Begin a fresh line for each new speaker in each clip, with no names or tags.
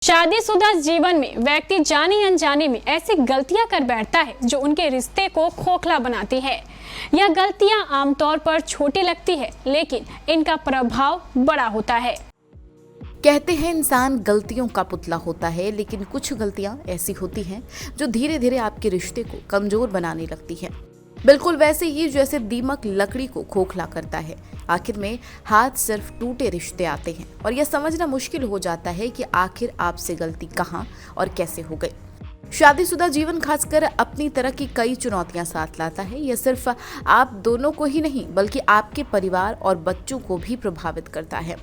शादीशुदा जीवन में व्यक्ति जाने अनजाने में ऐसी गलतियां कर बैठता है जो उनके रिश्ते को खोखला बनाती है। यह गलतियां आमतौर पर छोटी लगती है, लेकिन इनका प्रभाव बड़ा होता है।
कहते हैं इंसान गलतियों का पुतला होता है, लेकिन कुछ गलतियां ऐसी होती हैं जो धीरे धीरे आपके रिश्ते को कमजोर बनाने लगती हैं। बिल्कुल वैसे ही जैसे दीमक लकड़ी को खोखला करता है। आखिर में हाथ सिर्फ टूटे रिश्ते आते हैं और यह समझना मुश्किल हो जाता है कि आखिर आपसे गलती कहाँ और कैसे हो गई। शादीशुदा जीवन खासकर अपनी तरह की कई चुनौतियां साथ लाता है। यह सिर्फ आप दोनों को ही नहीं बल्कि आपके परिवार और बच्चों को भी प्रभावित करता है।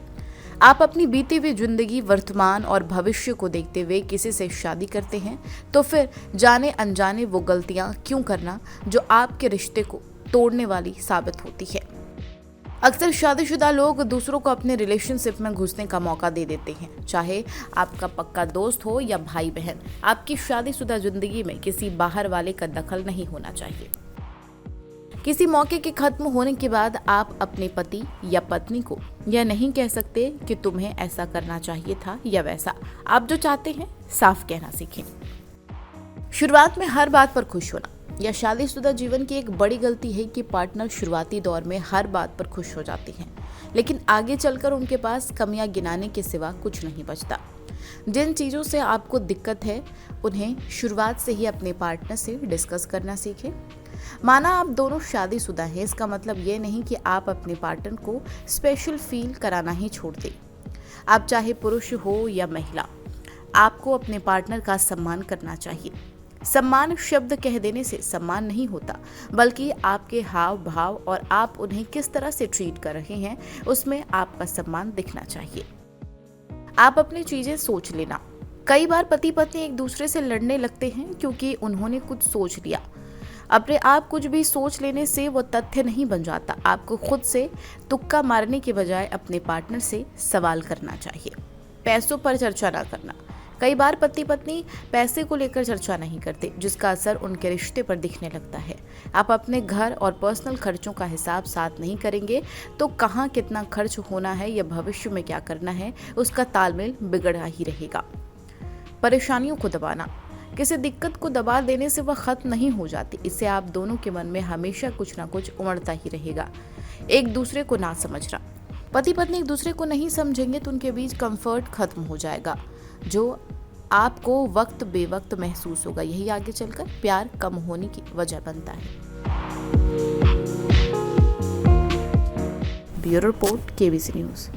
आप अपनी बीती हुई जिंदगी, वर्तमान और भविष्य को देखते हुए किसी से शादी करते हैं, तो फिर जाने अनजाने वो गलतियां क्यों करना जो आपके रिश्ते को तोड़ने वाली साबित होती है। अक्सर शादीशुदा लोग दूसरों को अपने रिलेशनशिप में घुसने का मौका दे देते हैं, चाहे आपका पक्का दोस्त हो या भाई बहन। आपकी शादीशुदा जिंदगी में किसी बाहर वाले का दखल नहीं होना चाहिए। किसी मौके के खत्म होने के बाद आप अपने पति या पत्नी को यह नहीं कह सकते कि तुम्हें ऐसा करना चाहिए था या वैसा। आप जो चाहते हैं साफ कहना सीखें। शुरुआत में हर बात पर खुश होना। यह शादीशुदा जीवन की एक बड़ी गलती है कि पार्टनर शुरुआती दौर में हर बात पर खुश हो जाती हैं, लेकिन आगे चलकर उनके पास कमियां गिनाने के सिवा कुछ नहीं बचता। जिन चीज़ों से आपको दिक्कत है उन्हें शुरुआत से ही अपने पार्टनर से डिस्कस करना सीखें। माना आप दोनों शादीशुदा हैं, इसका मतलब ये नहीं कि आप अपने पार्टनर को स्पेशल फील कराना ही छोड़ दें। आप चाहे पुरुष हो या महिला, आपको अपने पार्टनर का सम्मान करना चाहिए। सम्मान शब्द कह देने से सम्मान नहीं होता, बल्कि आपके हाव भाव और आप उन्हें किस तरह से ट्रीट कर रहे हैं उसमें आपका सम्मान दिखना चाहिए। आप अपनी चीजें सोच लेना। कई बार पति पत्नी एक दूसरे से लड़ने लगते हैं क्योंकि उन्होंने कुछ सोच लिया। अपने आप कुछ भी सोच लेने से वो तथ्य नहीं बन जाता। आपको खुद से तुक्का मारने के बजाय अपने पार्टनर से सवाल करना चाहिए। पैसों पर चर्चा ना करना। कई बार पति पत्नी पैसे को लेकर चर्चा नहीं करते, जिसका असर उनके रिश्ते पर दिखने लगता है। आप अपने घर और पर्सनल खर्चों का हिसाब साथ नहीं करेंगे तो कहाँ कितना खर्च होना है या भविष्य में क्या करना है उसका तालमेल बिगड़ा ही रहेगा। परेशानियों को दबाना। किसी दिक्कत को दबा देने से वह खत्म नहीं हो जाती। इससे आप दोनों के मन में हमेशा कुछ ना कुछ उमड़ता ही रहेगा। एक दूसरे को ना समझना। पति पत्नी एक दूसरे को नहीं समझेंगे तो उनके बीच कंफर्ट खत्म हो जाएगा, जो आपको वक्त बेवक्त महसूस होगा। यही आगे चलकर प्यार कम होने की वजह बनता है। Bureau report, KBC news.